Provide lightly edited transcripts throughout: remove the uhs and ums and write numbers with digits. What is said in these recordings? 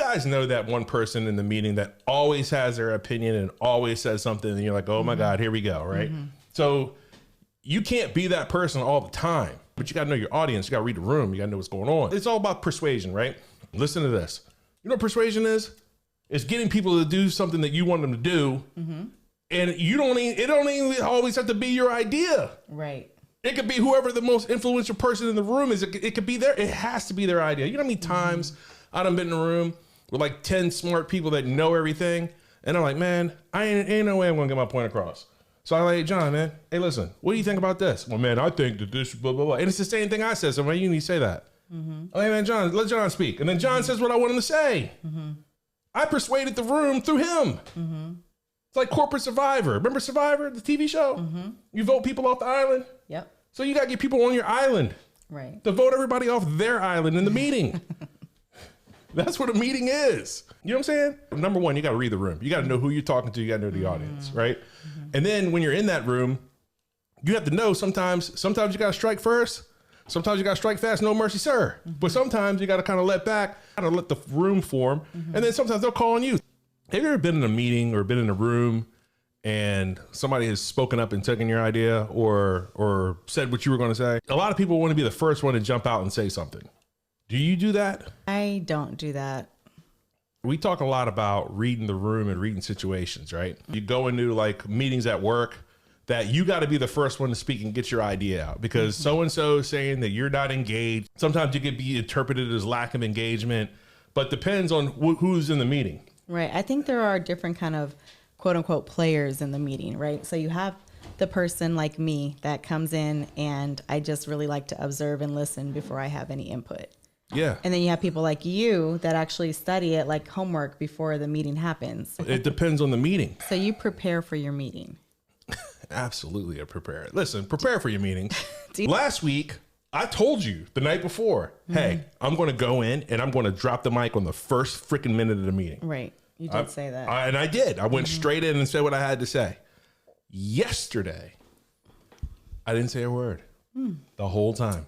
guys know that one person in the meeting that always has their opinion and always says something and you're like, oh my God, here we go, right? So you can't be that person all the time, but you gotta know your audience, you gotta read the room, you gotta know what's going on. It's all about persuasion, right? Listen to this. You know what persuasion is? It's getting people to do something that you want them to do, and it don't even always have to be your idea. Right. It could be whoever the most influential person in the room is. It could be it has to be their idea. You know how many times I done been in a room with like 10 smart people that know everything, and I'm like, man, ain't no way I'm gonna get my point across. So I'm like, hey, John, man, hey, listen, what do you think about this? Well, man, I think that this, blah, blah, blah. And it's the same thing I said, so why you need to say that? Oh, hey, man, John, let John speak. And then John says what I want him to say. I persuaded the room through him. It's like corporate Survivor. Remember Survivor, the TV show? You vote people off the island. Yep. So you got to get people on your island. Right. To vote everybody off their island in the meeting. That's what a meeting is. You know what I'm saying? Number one, you got to read the room. You got to know who you're talking to. You got to know the audience, right? And then when you're in that room, you have to know sometimes you got to strike first. Sometimes you got to strike fast, no mercy, sir. But sometimes you got to kind of let back, kind of let the room form. And then sometimes they'll call on you. Have you ever been in a meeting or been in a room and somebody has spoken up and taken your idea or said what you were going to say? A lot of people want to be the first one to jump out and say something. Do you do that? I don't do that. We talk a lot about reading the room and reading situations, right? You go into like meetings at work that you got to be the first one to speak and get your idea out because so-and-so is saying that you're not engaged. Sometimes you could be interpreted as lack of engagement, but depends on who's in the meeting. Right. I think there are different kind of quote unquote players in the meeting, right? So you have the person like me that comes in and I just really like to observe and listen before I have any input. Yeah. And then you have people like you that actually study it like homework before the meeting happens. It depends on the meeting. So you prepare for your meeting. Absolutely, I prepare. Listen, prepare for your meeting. Last week, I told you the night before, hey, I'm going to go in and I'm going to drop the mic on the first freaking minute of the meeting. Right. You did say that. And I did. I went straight in and said what I had to say. Yesterday, I didn't say a word the whole time.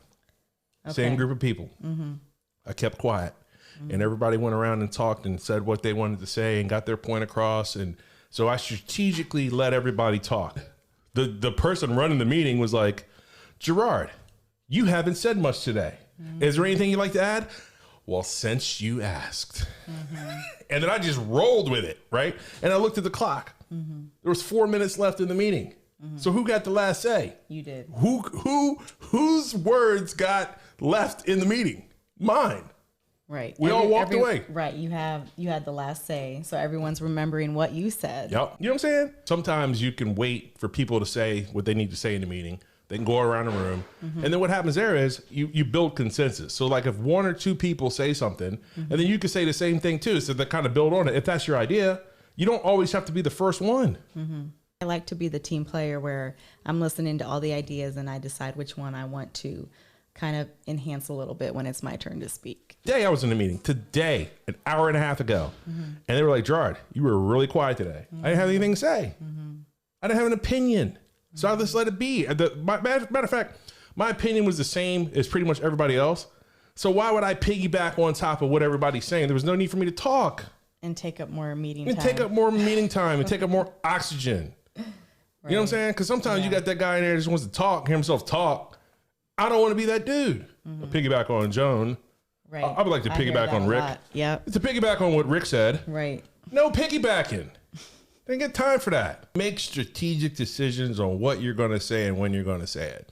Okay. Same group of people. I kept quiet. And everybody went around and talked and said what they wanted to say and got their point across. And so I strategically let everybody talk. The person running the meeting was like, Gerard, you haven't said much today. Is there anything you'd like to add? Well, since you asked. And then I just rolled with it, right? And I looked at the clock. There was 4 minutes left in the meeting. So who got the last say? You did. Whose words got left in the meeting? Mine. Right. We all walked away. Right. You had the last say. So everyone's remembering what you said. Yep. You know what I'm saying? Sometimes you can wait for people to say what they need to say in the meeting. They can go around the room. And then what happens there is you build consensus. So like if one or two people say something, and then you can say the same thing too. So they kind of build on it. If that's your idea, you don't always have to be the first one. I like to be the team player where I'm listening to all the ideas and I decide which one I want to kind of enhance a little bit when it's my turn to speak. Today I was in a meeting, an hour and a half ago, and they were like, Gerard, you were really quiet today. I didn't have anything to say. I didn't have an opinion. So I just let it be. Matter of fact, my opinion was the same as pretty much everybody else. So why would I piggyback on top of what everybody's saying? There was no need for me to talk. And take up more meeting time. And take up more meeting time and take up more oxygen. Right. You know what I'm saying? Because sometimes you got that guy in there that just wants to talk, hear himself talk. I don't want to be that dude. Piggyback on Joan. Right. I would like to piggyback on Rick. Yep. It's a piggyback on what Rick said. Right. No piggybacking. Didn't get time for that. Make strategic decisions on what you're going to say and when you're going to say it.